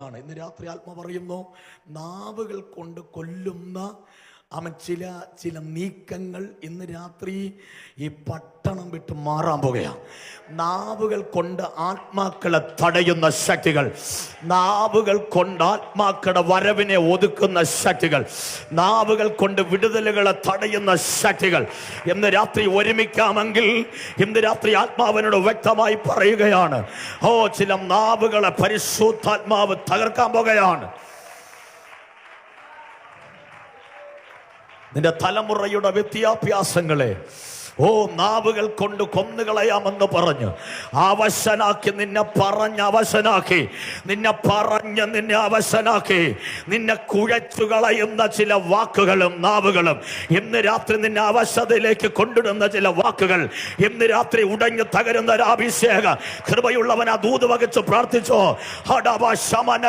ഇന്ന് രാത്രി ആത്മ പറയുന്നു, നാവുകൾ കൊണ്ട് കൊല്ലുന്ന ചില നീക്കങ്ങൾ ഇന്ന് രാത്രി ഈ പട്ടണം വിട്ട് മാറാൻ പോകുകയാണ്. നാവുകൾ കൊണ്ട് ആത്മാക്കളെ തടയുന്ന ശക്തികൾ, നാവുകൾ കൊണ്ട് ആത്മാക്കളുടെ വരവിനെ ഒതുക്കുന്ന ശക്തികൾ, നാവുകൾ കൊണ്ട് വിടുതലുകളെ തടയുന്ന ശക്തികൾ ഇന്ന് രാത്രി ഒരുമിക്കാമെങ്കിൽ ഇന്ന് രാത്രി ആത്മാവിനോട് വ്യക്തമായി പറയുകയാണ്, ചില നാവുകളെ പരിശുദ്ധാത്മാവ് തകർക്കാൻ പോകുകയാണ്. നിന്റെ തലമുറയുടെ വിദ്യാഭ്യാസങ്ങളെ നാവുകൾ കൊണ്ട് കൊന്നുകളയാമെന്ന് പറഞ്ഞു അവശനാക്കി, നിന്നെ പറഞ്ഞ് അവശനാക്കി, നിന്നെ അവശനാക്കി, നിന്നെ കുഴച്ചുകളയുന്ന ചില വാക്കുകളും നാവുകളും ഇന്ന് രാത്രി നിന്നെ അവശതയിലേക്ക് കൊണ്ടിടുന്ന ചില വാക്കുകൾ ഇന്ന് രാത്രി ഉടഞ്ഞു തകരുന്ന ഒരു അഭിഷേക കൃപയുള്ളവൻ ആ ദൂത് വഹിച്ച് പ്രാർത്ഥിച്ചോ.